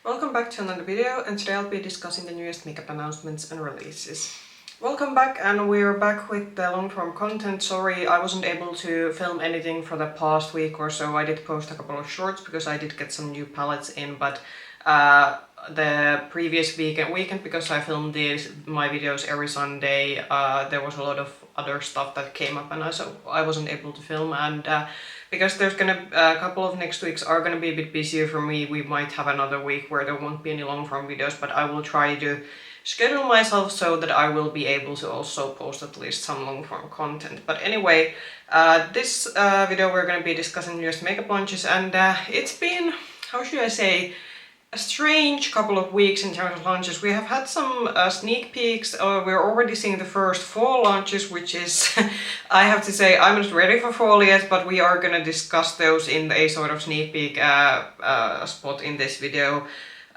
Welcome back to another video, and today I'll be discussing the newest makeup announcements and releases. Welcome back, and we're back with the long-form content. Sorry, I wasn't able to film anything for the past week or so. I did post a couple of shorts because I did get some new palettes in, but the previous weekend, because I filmed my videos every Sunday, there was a lot of other stuff that came up, and so I wasn't able to film. And because there's gonna a couple of next weeks are gonna be a bit busier for me, we might have another week where there won't be any long form videos, but I will try to schedule myself so that I will be able to also post at least some long form content. But anyway, this video we're gonna be discussing newest makeup launches, and it's been, how should I say, a strange couple of weeks in terms of launches. We have had some sneak peeks. We're already seeing the first fall launches, which is, I have to say, I'm not ready for fall yet, but we are gonna discuss those in a sort of sneak peek spot in this video.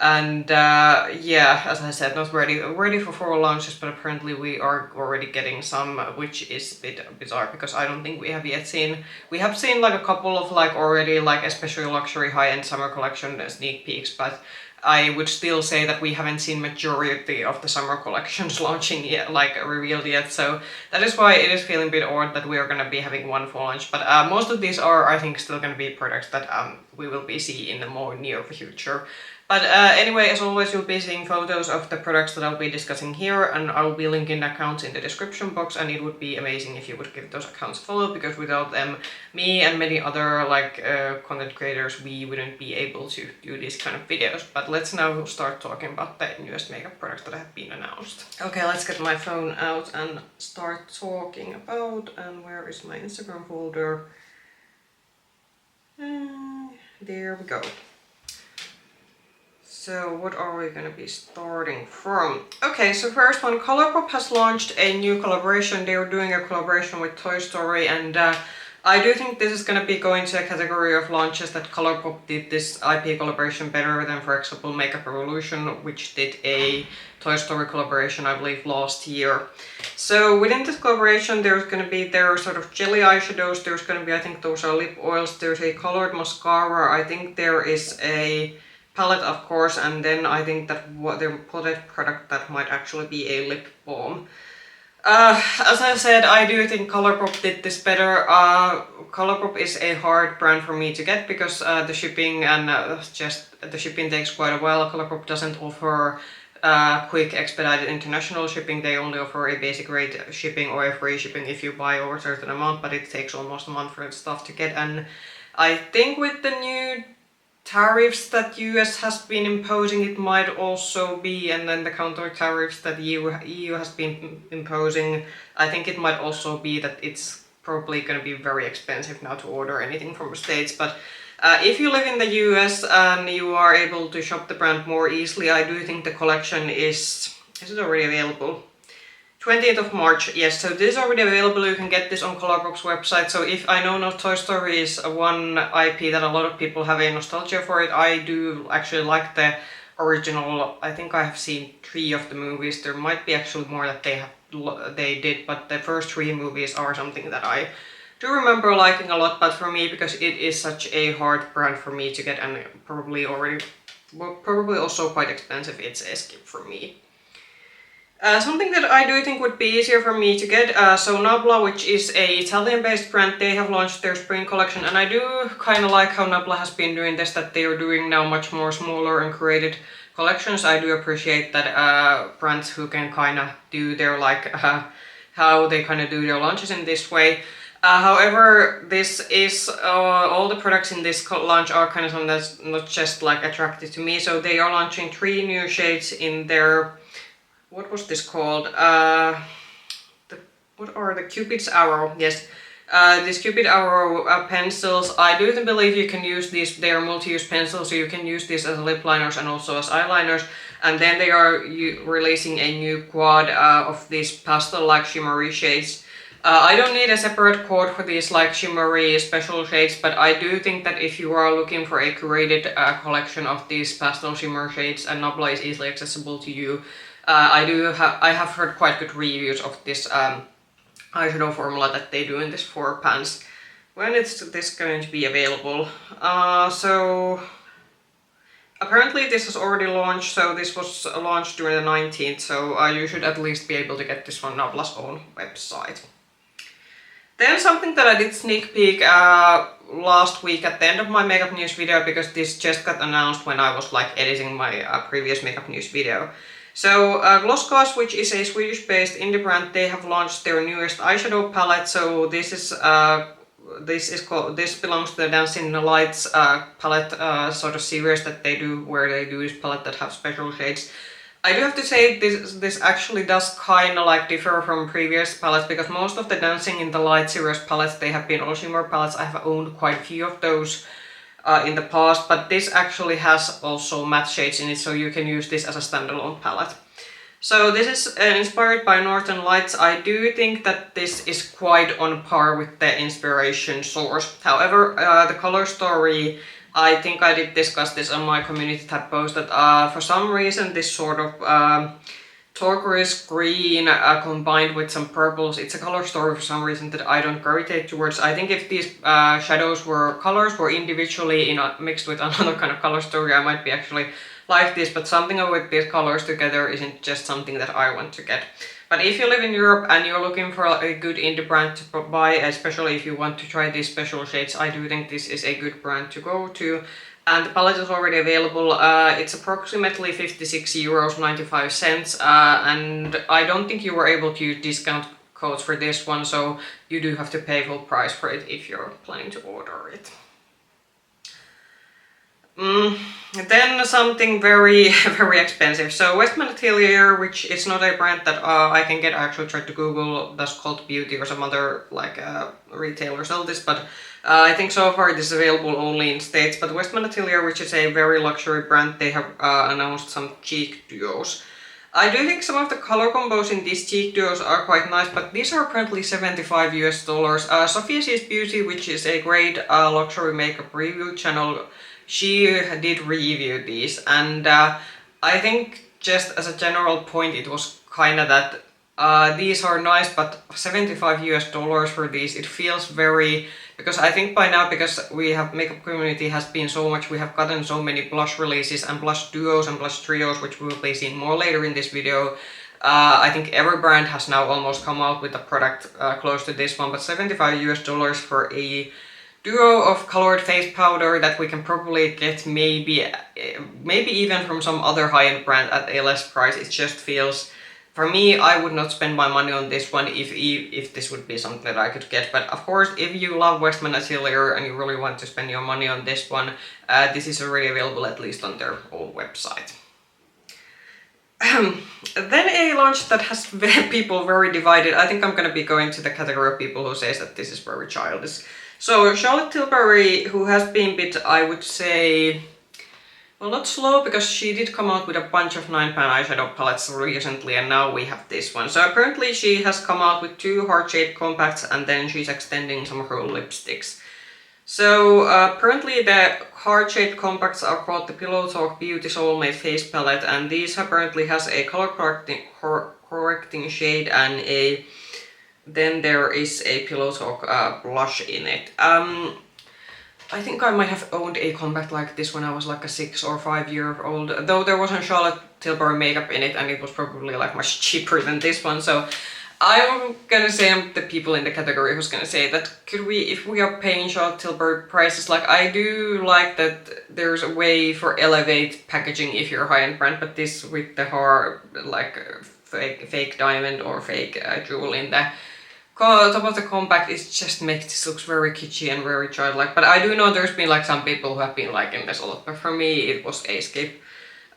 And yeah, as I said, not ready for fall launches, but apparently we are already getting some, which is a bit bizarre because I don't think we have yet seen. We have seen like a couple of like already like especially luxury high-end summer collection sneak peeks, but I would still say that we haven't seen majority of the summer collections launching yet, like revealed yet. So that is why it is feeling a bit odd that we are gonna be having one fall launch. But most of these are, I think, still gonna be products that we will be seeing in the more near future. But anyway, as always, you'll be seeing photos of the products that I'll be discussing here, and I'll be linking accounts in the description box, and it would be amazing if you would give those accounts a follow, because without them, me and many other like content creators, we wouldn't be able to do these kind of videos. But let's now start talking about the newest makeup products that have been announced. Okay, let's get my phone out and start talking about, and where is my Instagram folder? There we go. So what are we gonna be starting from? Okay, so first one, Colourpop has launched a new collaboration. They are doing a collaboration with Toy Story, and I do think this is gonna be going to a category of launches that Colourpop did this IP collaboration better than, for example, Makeup Revolution, which did a Toy Story collaboration, I believe, last year. So within this collaboration, there's gonna be their sort of jelly eyeshadows. There's gonna be, I think those are lip oils. There's a colored mascara. I think there is a palette, of course, and then I think that their potted product that might actually be a lip balm. As I said, I do think Colourpop did this better. Colourpop is a hard brand for me to get because the shipping and just the shipping takes quite a while. Colourpop doesn't offer quick expedited international shipping. They only offer a basic rate shipping or a free shipping if you buy over a certain amount, but it takes almost a month for the stuff to get. And I think with the new tariffs that US has been imposing, it might also be, and then the counter tariffs that EU has been imposing, I think it might also be that it's probably going to be very expensive now to order anything from the States. But if you live in the US and you are able to shop the brand more easily, I do think the collection is it already available? 20th of March, yes, so this is already available. You can get this on Colourpop's website. So if I know Toy Story is one IP that a lot of people have a nostalgia for it, I do actually like the original. I think I have seen 3 of the movies. There might be actually more that they did, but the first 3 movies are something that I do remember liking a lot. But for me, because it is such a hard brand for me to get, and probably also quite expensive, it's a skip for me. Something that I do think would be easier for me to get, so NABLA, which is a Italian-based brand, they have launched their spring collection, and I do kind of like how NABLA has been doing this, that they are doing now much more smaller and curated collections. I do appreciate that brands who can kind of do their like how they kind of do their launches in this way. However, this is all the products in this launch are kind of something that's not just like attractive to me. So they are launching 3 new shades in their, what was this called? What are the Cupid's Arrow? Yes, these Cupid Arrow pencils. I do believe you can use these. They are multi-use pencils, so you can use these as lip liners and also as eyeliners. And then they are releasing a new quad of these pastel-like shimmery shades. I don't need a separate quad for these like shimmery special shades, but I do think that if you are looking for a curated collection of these pastel shimmer shades, and NABLA is easily accessible to you, I have heard quite good reviews of this eyeshadow formula that they do in this 4 pans. When is this going to be available? So Apparently this has already launched, so this was launched during the 19th, so you should at least be able to get this on NABLA's own website. Then something that I did sneak peek last week at the end of my makeup news video, because this just got announced when I was like editing my previous makeup news video. So GlossGods, which is a Swedish-based indie brand, they have launched their newest eyeshadow palette. So this belongs to the Dancing in the Lights palette sort of series that they do, where they do this palette that have special shades. I do have to say this actually does kind of like differ from previous palettes, because most of the Dancing in the Light series palettes, they have been all shimmer palettes. I have owned quite a few of those in the past, but this actually has also matte shades in it, so you can use this as a standalone palette. So this is inspired by Northern Lights. I do think that this is quite on par with the inspiration source. However, the color story, I think I did discuss this on my community tab post, that for some reason this sort of turquoise green combined with some purples, it's a color story for some reason that I don't gravitate towards. I think if these colors were individually mixed with another kind of color story, I might be actually like this, but something with these colors together isn't just something that I want to get. But if you live in Europe and you're looking for a good indie brand to buy, especially if you want to try these special shades, I do think this is a good brand to go to. And the palette is already available. It's approximately €56.95, and I don't think you were able to use discount codes for this one, so you do have to pay full price for it if you're planning to order it. Then something very very expensive. So Westman Atelier, which is not a brand that I can get. I actually tried to Google does Cult Beauty or some other like retailer sell this, but I think so far this is available only in States. But Westman Atelier, which is a very luxury brand, they have announced some cheek duos. I do think some of the color combos in these cheek duos are quite nice, but these are apparently $75. Sophia Sees Beauty, which is a great luxury makeup review channel, she did review these, and I think just as a general point it was kind of that these are nice, but $75 for these, it feels very, because I think by now, because we have makeup community has been so much, we have gotten so many blush releases and blush duos and blush trios, which we will be seeing more later in this video. I think every brand has now almost come out with a product close to this one, but $75 for a duo of colored face powder that we can probably get maybe even from some other high-end brand at a less price. It just feels, for me, I would not spend my money on this one if this would be something that I could get. But of course, if you love Westman Atelier and you really want to spend your money on this one, this is already available at least on their own website. Then a launch that has people very divided. I think I'm gonna be going to the category of people who says that this is very childish. So Charlotte Tilbury, who has been a bit, I would say, well, not slow, because she did come out with a bunch of 9-pan eyeshadow palettes recently, and now we have this one. So apparently she has come out with 2 heart shaped compacts, and then she's extending some of her lipsticks. So apparently the heart shaped compacts are called the Pillow Talk Beauty Soulmate Face Palette, and these apparently has a color correcting shade and then there is a Pillow Talk blush in it. I think I might have owned a compact like this when I was like a 6 or 5 year old, though there wasn't Charlotte Tilbury makeup in it, and it was probably like much cheaper than this one. So I'm gonna say I'm the people in the category who's gonna say that if we are paying Charlotte Tilbury prices, like I do like that there's a way for elevate packaging if you're a high-end brand, but this with the hard like fake diamond or fake jewel in the top of the compact, it just makes this look very kitschy and very childlike. But I do know there's been like some people who have been liking this a lot, but for me it was a skip.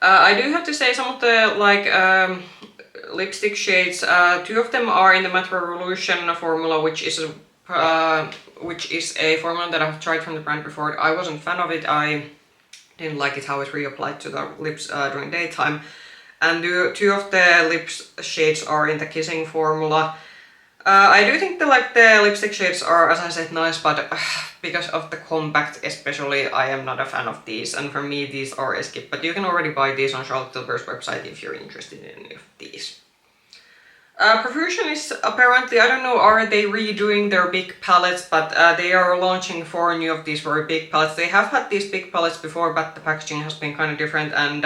I do have to say some of the like lipstick shades, 2 of them are in the Matte Revolution formula, which is a formula that I've tried from the brand before. I wasn't a fan of it. I didn't like it how it reapplied to the lips during daytime. And 2 of the lips shades are in the Kissing formula. I do think the lipstick shades are, as I said, nice, but because of the compact especially, I am not a fan of these, and for me these are a skip. But you can already buy these on Charlotte Tilbury's website if you're interested in any of these. Profusion is apparently, I don't know, are they redoing their big palettes, but they are launching 4 new of these very big palettes. They have had these big palettes before, but the packaging has been kind of different, and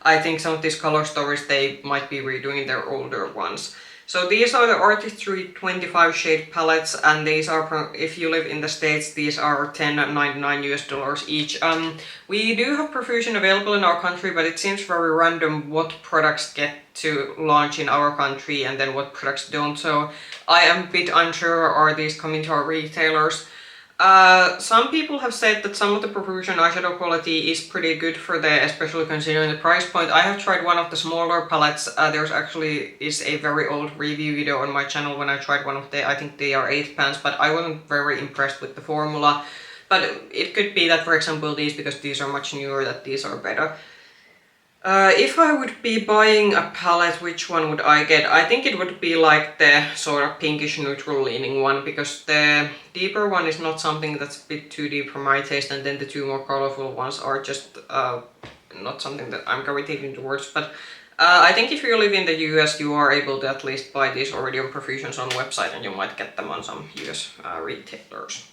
I think some of these color stories, they might be redoing their older ones. So these are the ARTISTRY 25 shade palettes, and these are, if you live in the States, these are $10.99 US each. We do have Profusion available in our country, but it seems very random what products get to launch in our country and then what products don't. So I am a bit unsure, are these coming to our retailers? Some people have said that some of the Profusion eyeshadow quality is pretty good for the, especially considering the price point. I have tried one of the smaller palettes. There's actually is a very old review video on my channel when I tried one of the, I think they are £8, but I wasn't very impressed with the formula. But it could be that, for example, these, because these are much newer, that these are better. If I would be buying a palette, which one would I get? I think it would be like the sort of pinkish neutral leaning one, because the deeper one is not something that's a bit too deep for my taste, and then the 2 more colorful ones are just not something that I'm gravitating towards. But I think if you live in the US, you are able to at least buy these already on Profusion's own website, and you might get them on some US retailers.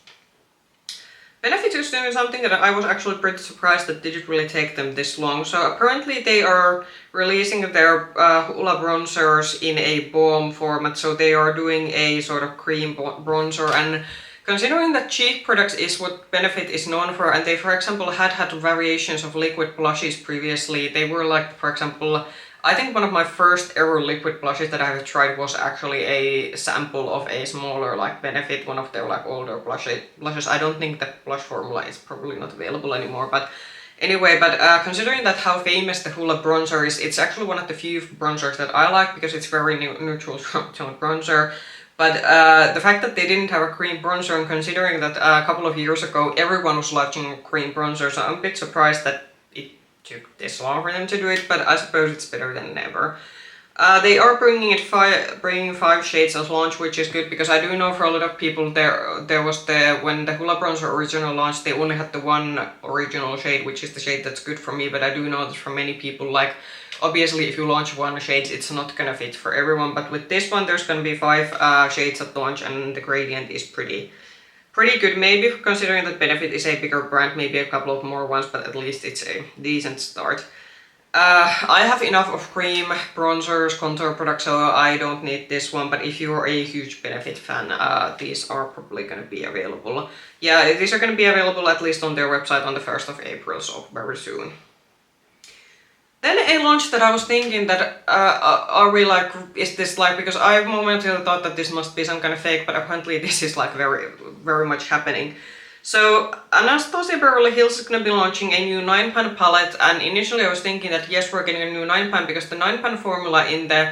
Benefit is doing something that I was actually pretty surprised that didn't really take them this long. So apparently they are releasing their Hoola bronzers in a balm format, so they are doing a sort of cream bronzer, and considering that cheek products is what Benefit is known for, and they for example had variations of liquid blushes previously. They were like, for example, I think one of my first ever liquid blushes that I have tried was actually a sample of a smaller like Benefit, one of their like older blushes. I don't think that blush formula is probably not available anymore, but anyway, considering that how famous the Hoola bronzer is, it's actually one of the few bronzers that I like because it's very neutral tone bronzer. But the fact that they didn't have a cream bronzer, and considering that a couple of years ago everyone was launching cream bronzer, so I'm a bit surprised that took this long for them to do it, but I suppose it's better than never. They are bringing 5 shades as launch, which is good, because I do know for a lot of people there was when the Hoola bronzer original launched, they only had the one original shade, which is the shade that's good for me, but I do know that for many people, like, obviously if you launch 1 shade, it's not gonna fit for everyone, but with this one there's gonna be 5 shades at launch, and the gradient is pretty good. Maybe considering that Benefit is a bigger brand, maybe a couple of more ones, but at least it's a decent start. I have enough of cream, bronzers, contour products, so I don't need this one, but if you're a huge Benefit fan, these are probably going to be available. Yeah, these are going to be available at least on their website on the 1st of April, so very soon. Then a launch that I was thinking that are we like, is this like, because I momentarily thought that this must be some kind of fake, but apparently this is like very much happening. So Anastasia Beverly Hills is going to be launching a new 9-pan palette, and initially I was thinking that yes, we're getting a new 9-pan, because the 9-pan formula in the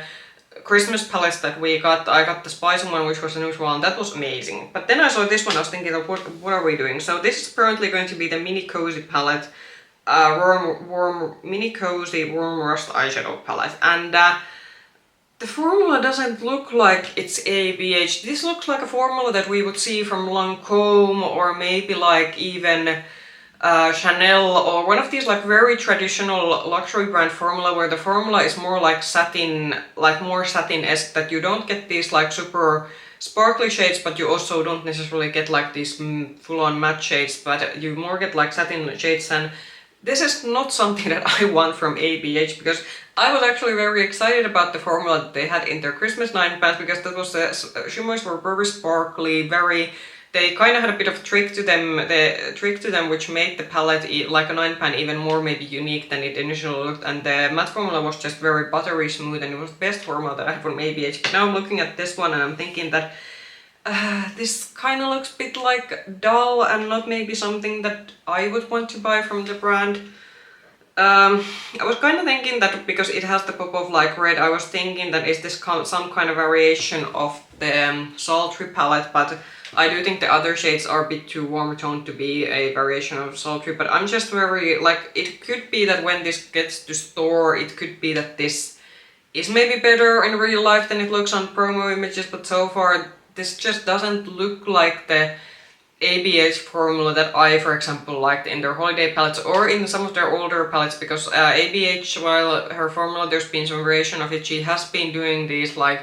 Christmas palettes that we got, I got the spicy one, which was a neutral, and that was amazing. But then I saw this one, I was thinking, what are we doing? So this is apparently going to be the Mini Cozy palette. Mini Cozy Warm Rust eyeshadow palette, and the formula doesn't look like it's ABH. This looks like a formula that we would see from Lancome, or maybe like even Chanel, or one of these like very traditional luxury brand formula, where the formula is more like satin, like more satin-esque, that you don't get these like super sparkly shades, but you also don't necessarily get like these full-on matte shades, but you more get like satin shades. And this is not something that I want from ABH, because I was actually very excited about the formula that they had in their Christmas 9-pans, because that was the shimmers were very sparkly, they kind of had a bit of trick to them, which made the palette like a 9-pan even more maybe unique than it initially looked, and the matte formula was just very buttery smooth, and it was the best formula that I had from ABH. But now I'm looking at this one and I'm thinking that this kind of looks a bit like dull, and not maybe something that I would want to buy from the brand. I was kind of thinking that because it has the pop of like red, I was thinking that is this some kind of variation of the Sultry palette, but I do think the other shades are a bit too warm toned to be a variation of Sultry. But I'm just very, like, it could be that when this gets to store, it could be that this is maybe better in real life than it looks on promo images, but so far this just doesn't look like the ABH formula that I, for example, liked in their holiday palettes or in some of their older palettes, because ABH, while her formula there's been some variation of it, she has been doing these like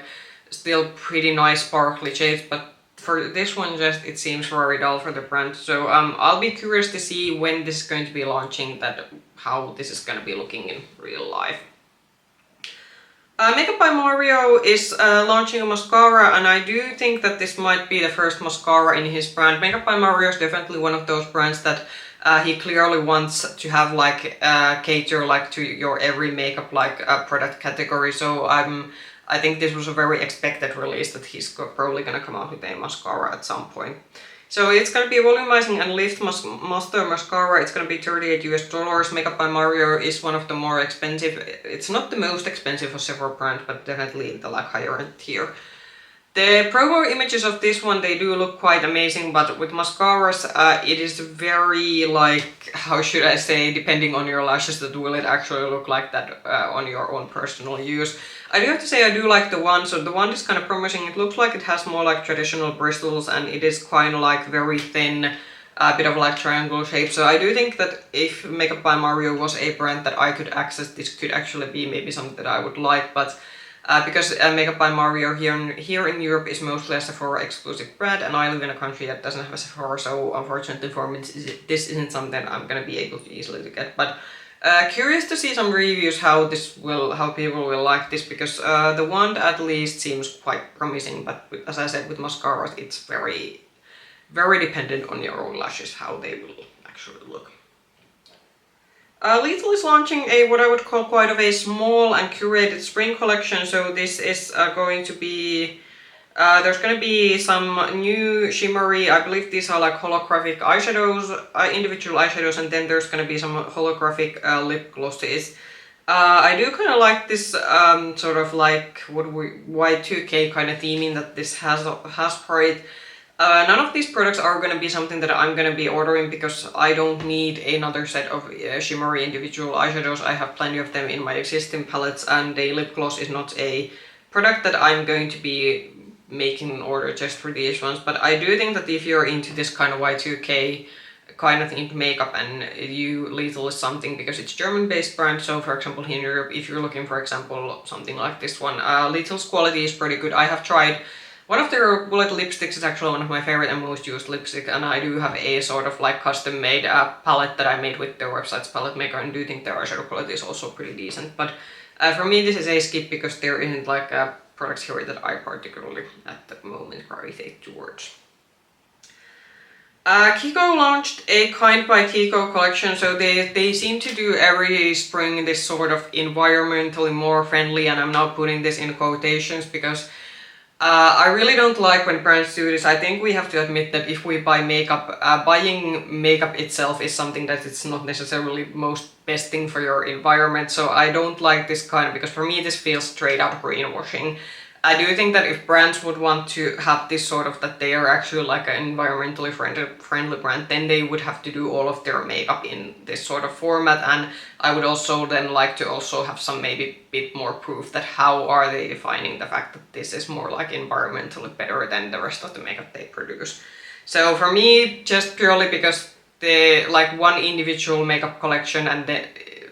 still pretty nice sparkly shades, but for this one just it seems very dull for the brand. So I'll be curious to see when this is going to be launching, how this is going to be looking in real life. Makeup by Mario is launching a mascara, and I do think that this might be the first mascara in his brand. Makeup by Mario is definitely one of those brands that he clearly wants to have like cater like to your every makeup like product category. So I think this was a very expected release, that he's probably gonna come out with a mascara at some point. So it's gonna be Volumizing and Lift Master Mascara. It's gonna be $38 US. Makeup by Mario is one of the more expensive. It's not the most expensive of several brands, but definitely in the like higher end tier. The promo images of this one, they do look quite amazing, but with mascaras, it is very like, how should I say, depending on your lashes, that will it actually look like that on your own personal use. I do have to say I do like the one, so the one is kind of promising. It looks like it has more like traditional bristles, and it is kind of like very thin, a bit of like triangle shape. So I do think that if Makeup by Mario was a brand that I could access, this could actually be maybe something that I would like, but because Makeup by Mario here in Europe is mostly a Sephora exclusive brand, and I live in a country that doesn't have a Sephora, so unfortunately for me this isn't something I'm gonna be able to easily to get. But curious to see some reviews how people will like this, because the wand at least seems quite promising, but as I said, with mascaras it's very dependent on your own lashes how they will actually look. Lethal is launching what I would call quite of a small and curated spring collection. So this is going to be, there's going to be some new shimmery, I believe these are like holographic eyeshadows, individual eyeshadows, and then there's going to be some holographic lip glosses. I do kind of like this sort of like Y2K kind of theming that this has for it. None of these products are going to be something that I'm going to be ordering, because I don't need another set of shimmery individual eyeshadows. I have plenty of them in my existing palettes, and a lip gloss is not a product that I'm going to be making an order just for these ones. But I do think that if you're into this kind of Y2K kind of themed makeup, and Lethal is something, because it's German-based brand, so for example here in Europe, if you're looking for example something like this one, Lethal's quality is pretty good. I have tried one of their bullet lipsticks, is actually one of my favorite and most used lipstick, and I do have a sort of like custom made palette that I made with their website's palette maker, and do think their eyeshadow quality is also pretty decent. But for me this is a skip, because there isn't like products here that I particularly at the moment gravitate towards. Kiko launched a Kind by Kiko collection, so they seem to do every spring this sort of environmentally more friendly, and I'm now putting this in quotations because I really don't like when brands do this. I think we have to admit that if we buy makeup, buying makeup itself is something that it's not necessarily most best thing for your environment, so I don't like this kind of, because for me this feels straight out greenwashing. I do think that if brands would want to have this sort of, that they are actually like an environmentally friendly brand, then they would have to do all of their makeup in this sort of format, and I would also then like to also have some maybe bit more proof that how are they defining the fact that this is more like environmentally better than the rest of the makeup they produce. So for me, just purely because the like one individual makeup collection, and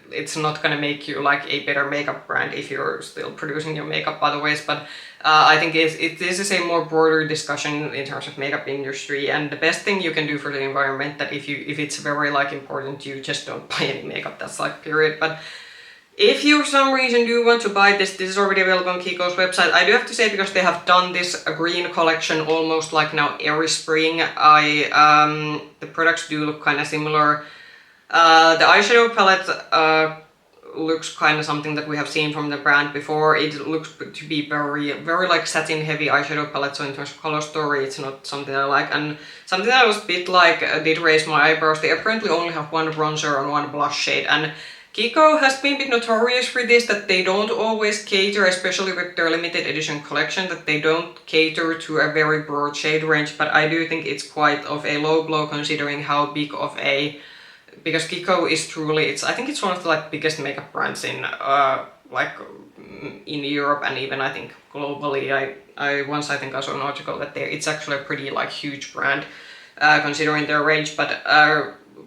it's not gonna make you like a better makeup brand if you're still producing your makeup other ways. But I think this is a more broader discussion in terms of makeup industry, and the best thing you can do for the environment, that if it's very like important to you, just don't buy any makeup, that's like period. But if you for some reason do want to buy this is already available on Kiko's website. I do have to say, because they have done this green collection almost like now every spring, the products do look kind of similar. The eyeshadow palette looks kind of something that we have seen from the brand before. It looks to be very like satin heavy eyeshadow palette, so in terms of color story it's not something I like. And something that I was a bit like did raise my eyebrows, they apparently only have one bronzer and one blush shade, and Kiko has been a bit notorious for this, that they don't always cater, especially with their limited edition collection, that they don't cater to a very broad shade range. But I do think it's quite of a low blow considering how big of a, because Kiko is truly, I think it's one of the like biggest makeup brands in like in Europe, and even I think globally. I once I think I saw an article that it's actually a pretty like huge brand considering their range, but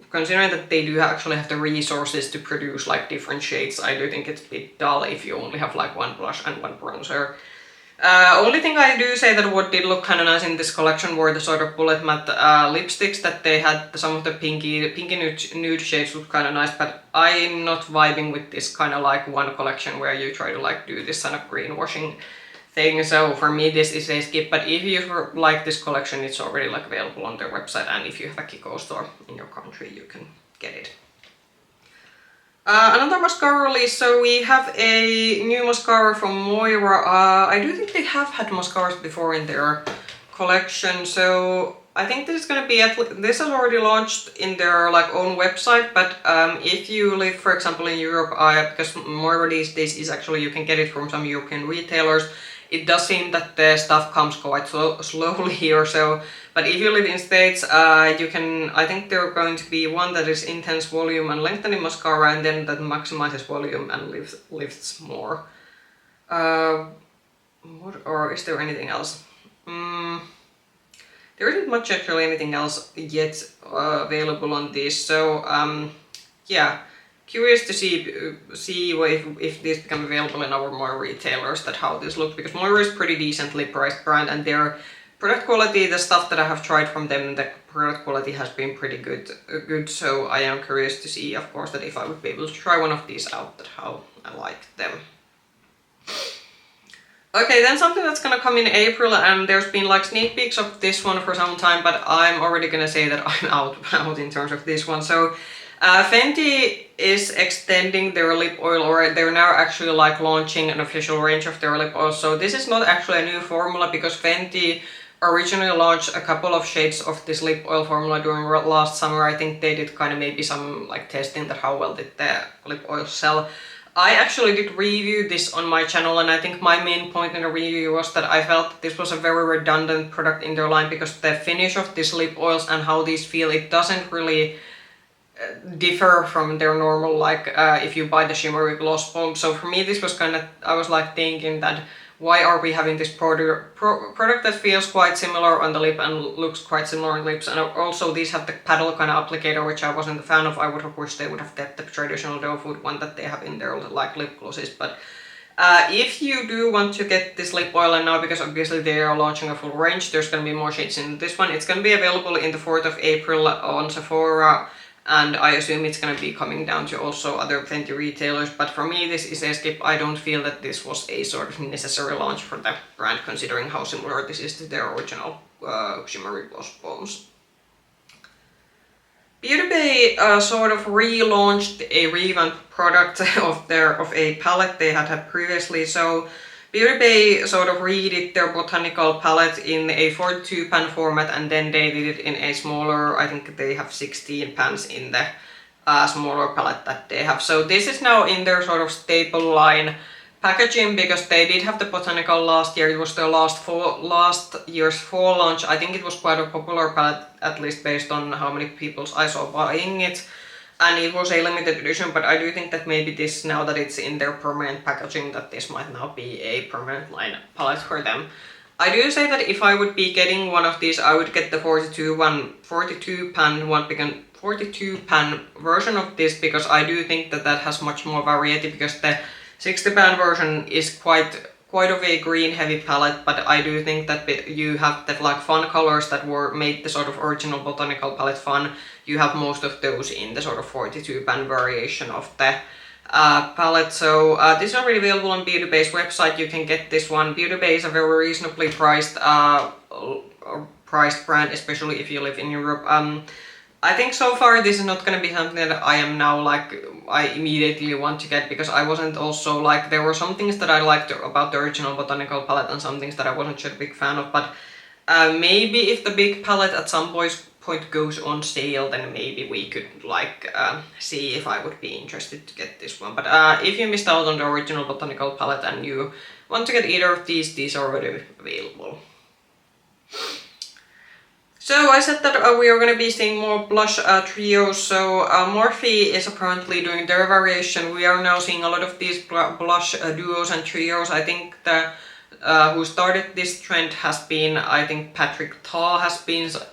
considering that they do actually have the resources to produce like different shades, I do think it's a bit dull if you only have like one blush and one bronzer. Only thing I do say that what did look kind of nice in this collection were the sort of bullet matte lipsticks that they had. Some of the pinky nude shades look kind of nice, but I'm not vibing with this kind of like one collection where you try to like do this kind of greenwashing thing. So for me this is a skip, but if you like this collection, it's already like available on their website, and if you have a Kiko store in your country, you can get it. Another mascara release, so we have a new mascara from Moira. I do think they have had mascaras before in their collection, so I think this is gonna be, this has already launched in their like own website, but if you live, for example, in Europe, because Moira these days is actually, you can get it from some European retailers. It does seem that the stuff comes quite slowly here, so, but if you live in States, you can, I think there are going to be one that is intense volume and lengthening mascara, and then that maximizes volume and lifts more. Or is there anything else? There isn't much actually anything else yet available on this, so yeah. Curious to see if this becomes available in our Moira retailers, that how this looks, because Moira is pretty decently priced brand, and their product quality, the stuff that I have tried from them, the product quality has been pretty good. So I am curious to see, of course, that if I would be able to try one of these out, that how I like them. Okay, then something that's gonna come in April, and there's been like sneak peeks of this one for some time, but I'm already gonna say that I'm out in terms of this one. So Fenty is extending their lip oil, or they're now actually like launching an official range of their lip oil. So this is not actually a new formula, because Fenty originally launched a couple of shades of this lip oil formula during last summer. I think they did kind of maybe some like testing that how well did the lip oil sell. I actually did review this on my channel, and I think my main point in the review was that I felt that this was a very redundant product in their line, because the finish of these lip oils and how these feel, it doesn't really differ from their normal, like if you buy the shimmery gloss Balm. So for me this was kind of, I was like thinking that why are we having this product that feels quite similar on the lip and looks quite similar on lips, and also these have the paddle kind of applicator, which I wasn't a fan of. I would have wished they would have kept the traditional doe food one that they have in their like lip glosses. But if you do want to get this lip oil, and now because obviously they are launching a full range, there's going to be more shades in this one. It's going to be available in the 4th of April on Sephora, and I assume it's going to be coming down to also other Fenty retailers, but for me this is a skip. I don't feel that this was a sort of necessary launch for the brand, considering how similar this is to their original shimmery gloss Balms. Beauty Bay sort of relaunched a revamped product of a palette they had previously. So Beauty Bay sort of redid their botanical palette in a 42 pan format, and then they did it in a smaller, I think they have 16 pans in the smaller palette that they have. So this is now in their sort of staple line packaging, because they did have the botanical last year. It was their last year's fall launch. I think it was quite a popular palette, at least based on how many people I saw buying it. And it was a limited edition, but I do think that maybe this, now that it's in their permanent packaging, that this might now be a permanent line palette for them. I do say that if I would be getting one of these, I would get the 42 pan version of this, because I do think that that has much more variety, because the 60 pan version is quite of a green heavy palette, but I do think that you have the like fun colors that made the sort of original botanical palette fun. You have most of those in the sort of 42 pan variation of the palette. So this is already available on Beauty Bay's website. You can get this one. Beauty Bay is a very reasonably priced brand, especially if you live in Europe. I think so far this is not going to be something that I am now like, I immediately want to get, because I wasn't also like, there were some things that I liked about the original botanical palette and some things that I wasn't such a big fan of, but maybe if the big palette at some point goes on sale, then maybe we could like see if I would be interested to get this one. But if you missed out on the original botanical palette and you want to get either of these are already available. So I said that we are going to be seeing more blush trios. So Morphe is apparently doing their variation. We are now seeing a lot of these blush duos and trios. I think the who started this trend has been, I think Patrick Ta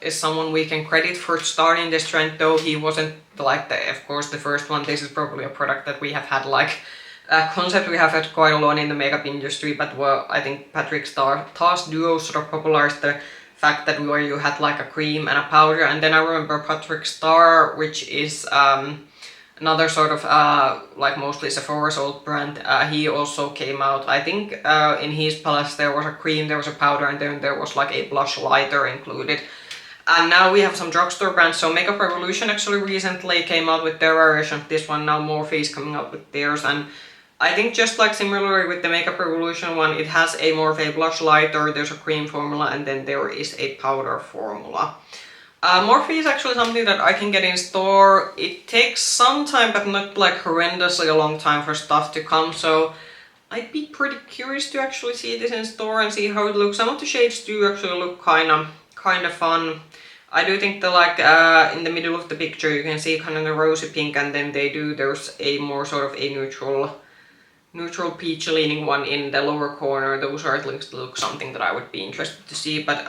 is someone we can credit for starting this trend, though he wasn't like of course the first one. This is probably a product that we have had like concept we have had quite a lot in the makeup industry, but well, I think Patrick Starr's duo sort of popularized the fact that where you had like a cream and a powder. And then I remember Patrick Starr, which is another sort of like mostly Sephora's old brand. He also came out, I think in his palettes there was a cream, there was a powder, and then there was like a blush lighter included. And now we have some drugstore brands. So Makeup Revolution actually recently came out with their version of this one. Now Morphe is coming out with theirs. And I think just like similarly with the Makeup Revolution one, it has a Morphe blush lighter, there's a cream formula, and then there is a powder formula. Morphe is actually something that I can get in store. It takes some time, but not like horrendously a long time for stuff to come. So I'd be pretty curious to actually see this in store and see how it looks. Some of the shades do actually look kind of fun. I do think that like in the middle of the picture you can see kind of the rosy pink, and then there's a more sort of a neutral peach leaning one in the lower corner. Those are at least look something that I would be interested to see, but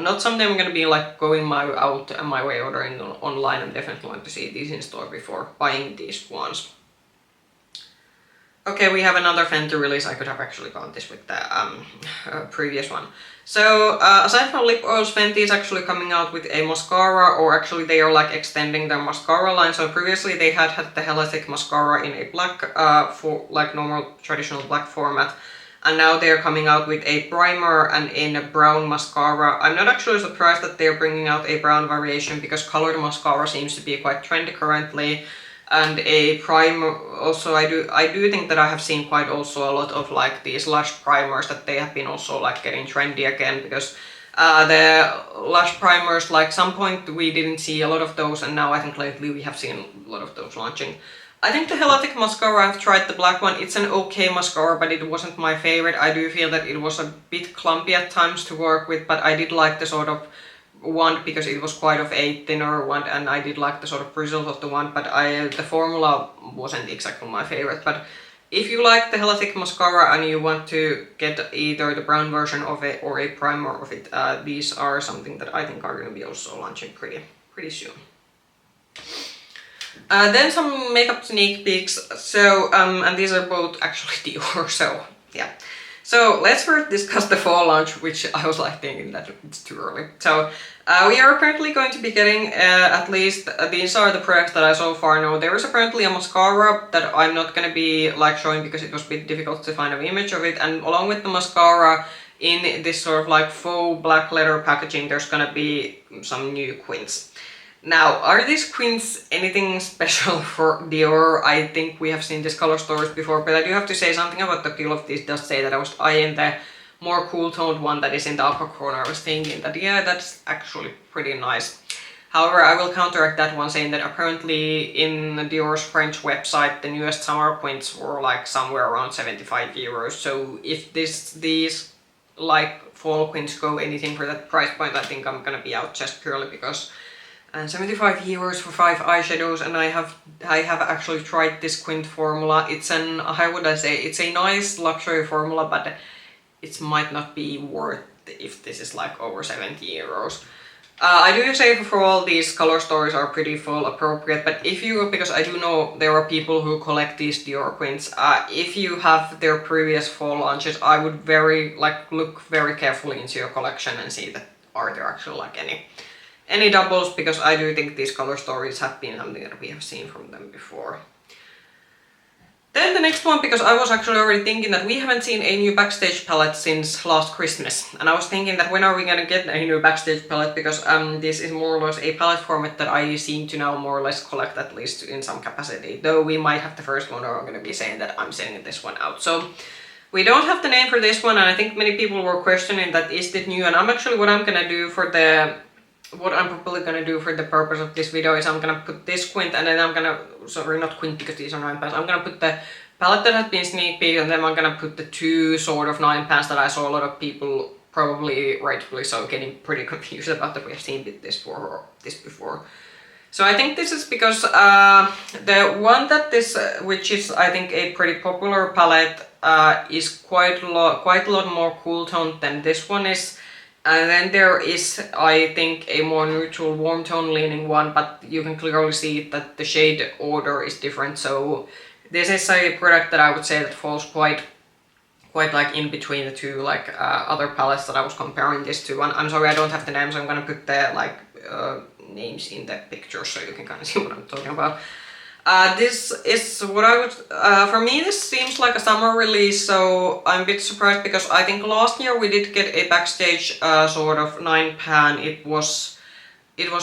not something I'm gonna be like going my way ordering online. I'm definitely want to see these in store before buying these ones. Okay, we have another Fenty release. I could have actually gone this with the previous one. So aside from lip oils, Fenty is actually coming out with a mascara, or actually they are like extending their mascara line. So previously they had the Hella Thick mascara in a black, for like normal traditional black format. And now they're coming out with a primer and in a brown mascara. I'm not actually surprised that they're bringing out a brown variation, because colored mascara seems to be quite trendy currently. And a primer also, I do think that I have seen quite also a lot of like these lash primers, that they have been also like getting trendy again, because the lash primers, like some point we didn't see a lot of those, and now I think lately we have seen a lot of those launching. I think the Hella Thick mascara, I've tried the black one. It's an okay mascara, but it wasn't my favorite. I do feel that it was a bit clumpy at times to work with, but I did like the sort of wand because it was quite of a thinner wand, and I did like the sort of bristles of the wand, but the formula wasn't exactly my favorite. But if you like the Hella Thick mascara and you want to get either the brown version of it or a primer of it, these are something that I think are going to be also launching pretty soon. Then some makeup sneak peeks. So and these are both actually Dior, so yeah. So let's first discuss the fall launch, which I was like thinking that it's too early. So we are apparently going to be getting at least, these are the products that I so far know. There is apparently a mascara that I'm not going to be like showing because it was a bit difficult to find an image of it. And along with the mascara in this sort of like faux black leather packaging, there's going to be some new quints. Now, are these quints anything special for Dior? I think we have seen these color stories before, but I do have to say something about the peel of these does say that I was eyeing the more cool toned one that is in the upper corner. I was thinking that yeah, that's actually pretty nice. However, I will counteract that one saying that apparently in Dior's French website, the newest summer quints were like somewhere around 75 euros. So if these like fall quints go anything for that price point, I think I'm gonna be out just purely because 75 euros for 5 eyeshadows, and I have actually tried this quint formula. It's how would I say, it's a nice luxury formula, but it might not be worth if this is like over 70 euros. I do say for all these color stories are pretty full appropriate, but if you, because I do know there are people who collect these Dior quints, if you have their previous fall launches, I would look very carefully into your collection and see that are there actually like any doubles, because I do think these color stories have been something that we have seen from them before. Then the next one, because I was actually already thinking that we haven't seen a new Backstage palette since last Christmas, and I was thinking that when are we gonna get a new Backstage palette, because this is more or less a palette format that I seem to now more or less collect, at least in some capacity, though we might have the first one, or I'm gonna be saying that I'm sending this one out. So we don't have the name for this one, and I think many people were questioning that is it new, and I'm actually, what I'm probably gonna do for the purpose of this video is I'm gonna put this quint, and then I'm gonna, sorry, not quint because these are 9 pans, I'm gonna put the palette that has been sneak peek, and then I'm gonna put the 2 sort of 9 pans that I saw a lot of people, probably rightfully so, getting pretty confused about that we have seen this before. So I think this is because the one that which is I think a pretty popular palette, is quite a lot more cool toned than this one is. And then there is, I think, a more neutral, warm tone leaning one, but you can clearly see that the shade order is different. So This is a product that I would say that falls quite like in between the two like other palettes that I was comparing this to. And I'm sorry I don't have the names, I'm gonna put the like names in the picture so you can kind of see what I'm talking about. This is what I would, for me this seems like a summer release, so I'm a bit surprised because I think last year we did get a backstage sort of 9 pan. It was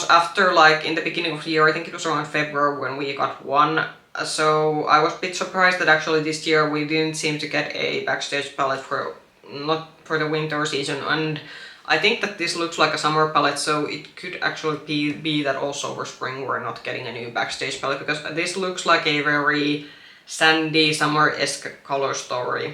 after like in the beginning of the year, I think it was around February when we got one. So I was a bit surprised that actually this year we didn't seem to get a backstage palette not for the winter season, and I think that this looks like a summer palette, so it could actually be that also for spring we're not getting a new backstage palette, because this looks like a very sandy summer-esque color story.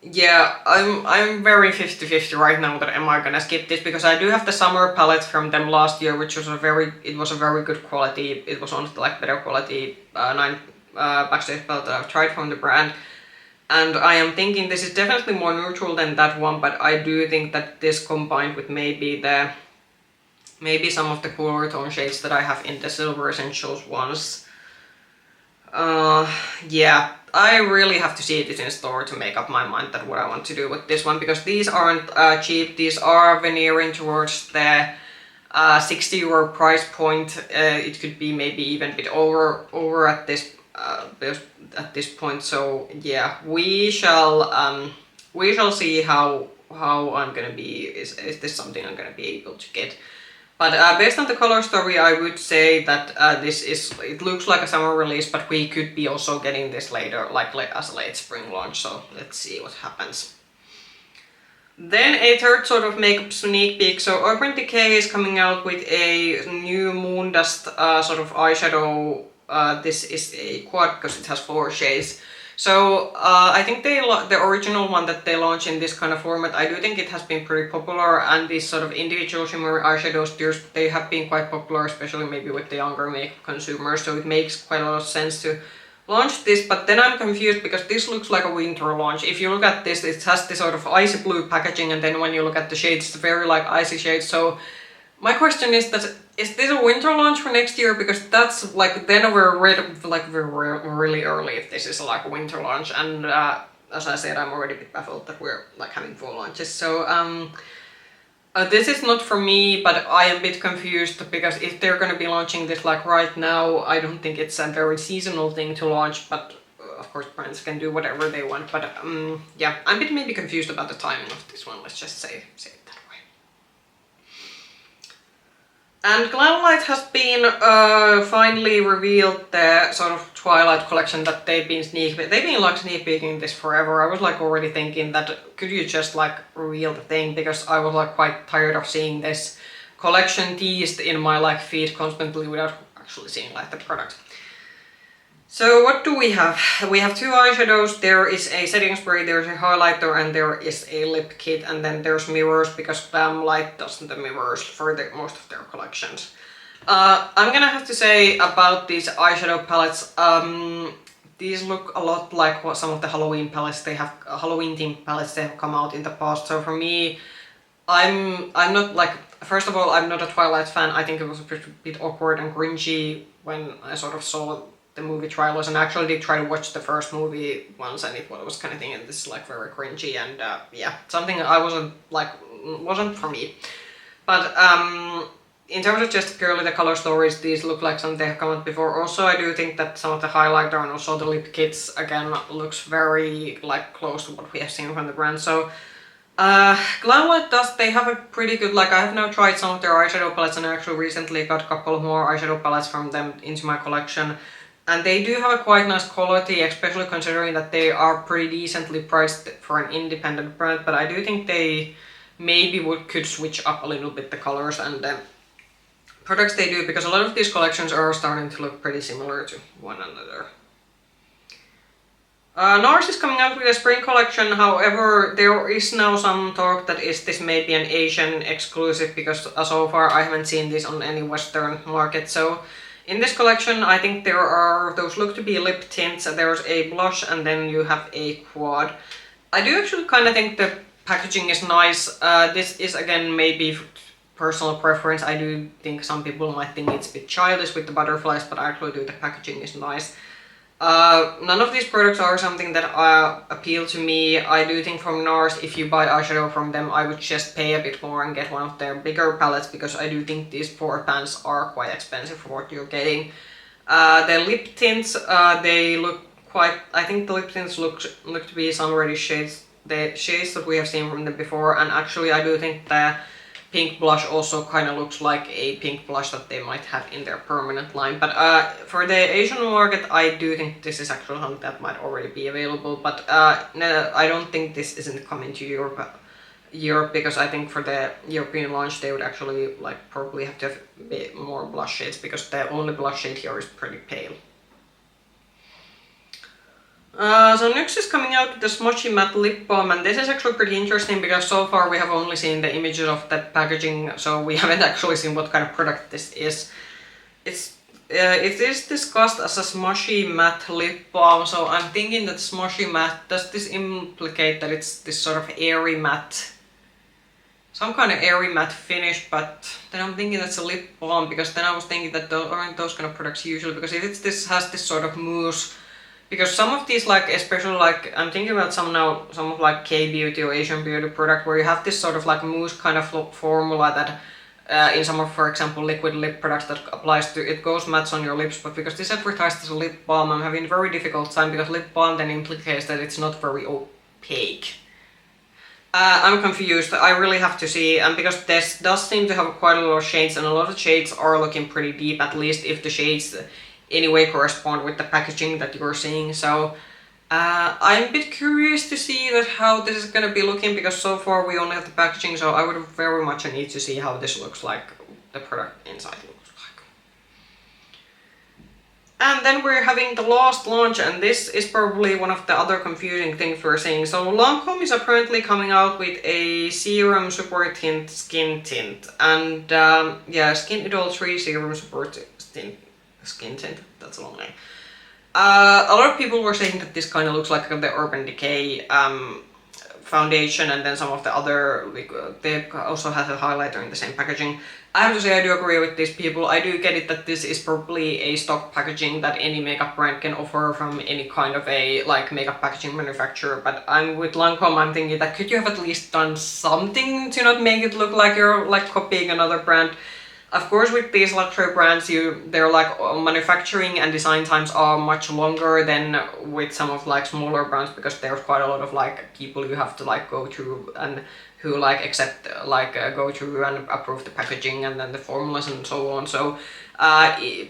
Yeah, I'm very 50-50 right now that am I gonna skip this, because I do have the summer palette from them last year, which was a very good quality. It was one of the like better quality 9 backstage palette that I've tried from the brand. And I am thinking this is definitely more neutral than that one, but I do think that this combined with maybe some of the cooler tone shades that I have in the Silver Essentials ones. Yeah, I really have to see this in store to make up my mind that what I want to do with this one, because these aren't cheap. These are veneering towards the 60 euro price point. It could be maybe even a bit over at this point. So yeah, we shall see how I'm gonna be. Is this something I'm gonna be able to get? But based on the color story, I would say that it looks like a summer release, but we could be also getting this later, like as a late spring launch, so let's see what happens. Then a third sort of makeup sneak peek. So Urban Decay is coming out with a new Moon Dust sort of eyeshadow. This is a quad because it has 4 shades. So I think the original one that they launched in this kind of format, I do think it has been pretty popular, and these sort of individual shimmer eyeshadows, they have been quite popular, especially maybe with the younger makeup consumers, so it makes quite a lot of sense to launch this. But then I'm confused because this looks like a winter launch. If you look at this, it has this sort of icy blue packaging, and then when you look at the shades, it's very like icy shades. So my question is that, is this a winter launch for next year? Because that's like, then we're really early if this is like a winter launch, and as I said, I'm already a bit baffled that we're like having 4 launches. So this is not for me, but I am a bit confused because if they're gonna be launching this like right now, I don't think it's a very seasonal thing to launch, but of course brands can do whatever they want. But yeah, I'm a bit maybe confused about the timing of this one, let's just say it that way. And Glamlite has been finally revealed the sort of Twilight collection that they've been like sneak peeking this forever. I was like already thinking that could you just like reveal the thing, because I was like quite tired of seeing this collection teased in my like feed constantly without actually seeing like the product. So what do we have? We have 2 eyeshadows, there is a setting spray, there's a highlighter, and there is a lip kit, and then there's mirrors because Glamlite does the mirrors for most of their collections. I'm gonna have to say about these eyeshadow palettes, these look a lot like what some of the Halloween palettes they have, Halloween themed palettes they have come out in the past. So for me, I'm not like, first of all, I'm not a Twilight fan. I think it was a bit awkward and cringy when I sort of saw the movie trailers, and actually did try to watch the first movie once, and it was kind of thinking this is like very cringy, and yeah, something I wasn't for me. But in terms of just purely the color stories, these look like something they have come out before. Also, I do think that some of the highlighter and also the lip kits again looks very like close to what we have seen from the brand. So Glamlite they have a pretty good, like I have now tried some of their eyeshadow palettes, and I actually recently got a couple more eyeshadow palettes from them into my collection. And they do have a quite nice quality, especially considering that they are pretty decently priced for an independent brand. But I do think they maybe could switch up a little bit the colors and the products they do, because a lot of these collections are starting to look pretty similar to one another. NARS is coming out with a spring collection, however there is now some talk that this may be an Asian exclusive, because so far I haven't seen this on any Western market. So in this collection, I think those look to be lip tints, there's a blush, and then you have a quad. I do actually kind of think the packaging is nice. This is again maybe personal preference. I do think some people might think it's a bit childish with the butterflies, but I actually do. The packaging is nice. None of these products are something that appeal to me. I do think from NARS, if you buy eyeshadow from them, I would just pay a bit more and get one of their bigger palettes, because I do think these 4 pans are quite expensive for what you're getting. The lip tints, they look quite, I think the lip tints look to be some already shades, the shades that we have seen from them before, and actually I do think the pink blush also kind of looks like a pink blush that they might have in their permanent line. But for the Asian market, I do think this is actually something that might already be available. But no, I don't think this isn't coming to Europe, because I think for the European launch they would actually like probably have to have a bit more blush shades, because the only blush shade here is pretty pale. So next is coming out with the Smushy Matte Lip Balm, and this is actually pretty interesting because so far we have only seen the images of the packaging, so we haven't actually seen what kind of product this is. It is discussed as a Smushy Matte Lip Balm, so I'm thinking that Smushy Matte, does this implicate that it's this sort of airy matte, some kind of airy matte finish? But then I'm thinking that's a lip balm, because then I was thinking that aren't those kind of products usually, because if it's this has this sort of mousse. Because some of these, like, especially like, I'm thinking about some of like K-beauty or Asian beauty product where you have this sort of like mousse kind of formula that in some of, for example, liquid lip products that applies to, it goes matte on your lips, but because this advertised as a lip balm, I'm having a very difficult time, because lip balm then implicates that it's not very opaque. I'm confused, I really have to see, and because this does seem to have quite a lot of shades, and a lot of shades are looking pretty deep, at least if the shades anyway correspond with the packaging that you're seeing. So I'm a bit curious to see that how this is gonna be looking, because so far we only have the packaging, so I would very much need to see how this looks like, the product inside looks like. And then we're having the last launch, and this is probably one of the other confusing things we're seeing. So Lancome is apparently coming out with a serum super tint skin tint, and yeah, Skin Idol 3 serum super tint. Skin tint, that's a long name. A lot of people were saying that this kind of looks like the Urban Decay foundation, and then some of the other, like, they also have a highlighter in the same packaging. I have to say I do agree with these people. I do get it that this is probably a stock packaging that any makeup brand can offer from any kind of a like makeup packaging manufacturer, but I'm with Lancome, I'm thinking that could you have at least done something to not make it look like you're like copying another brand. Of course, with these luxury brands, their like manufacturing and design times are much longer than with some of like smaller brands, because there's quite a lot of like people you have to like go through and who like accept like go through and approve the packaging and then the formulas and so on. So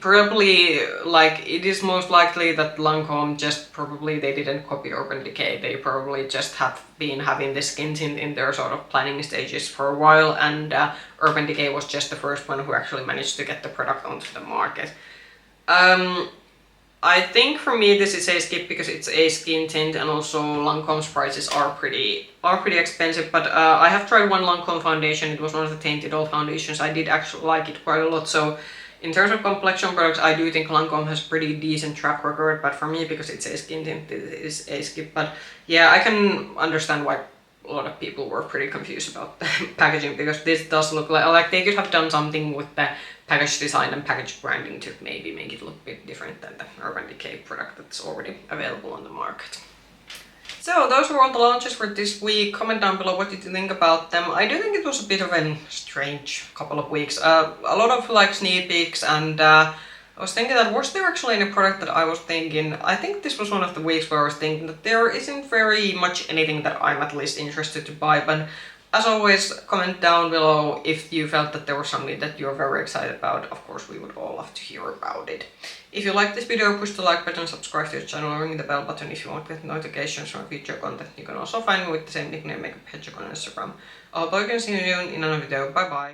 probably like it is most likely that Lancome just probably they didn't copy Urban Decay. They probably just have been having this skin tint in their sort of planning stages for a while, and Urban Decay was just the first one who actually managed to get the product onto the market. I think for me this is a skip because it's a skin tint, and also Lancome's prices are pretty expensive, but I have tried one Lancome foundation. It was one of the Tainted Old foundations. I did actually like it quite a lot, so in terms of complexion products, I do think Lancome has pretty decent track record, but for me, because it's a skin tint, it is a skip. But yeah, I can understand why a lot of people were pretty confused about the packaging, because this does look like they could have done something with the package design and package branding to maybe make it look a bit different than the Urban Decay product that's already available on the market. So those were all the launches for this week. Comment down below what did you think about them. I do think it was a bit of a strange couple of weeks. A lot of like sneak peeks, and I was thinking that was there actually any product that I was thinking, I think this was one of the weeks where I was thinking that there isn't very much anything that I'm at least interested to buy, but as always, comment down below if you felt that there was something that you're very excited about. Of course, we would all love to hear about it. If you like this video, push the like button, subscribe to the channel, ring the bell button if you want to get notifications from future content. You can also find me with the same nickname, Makeup Hedgehog, on Instagram. I hope I can see you in another video. Bye bye!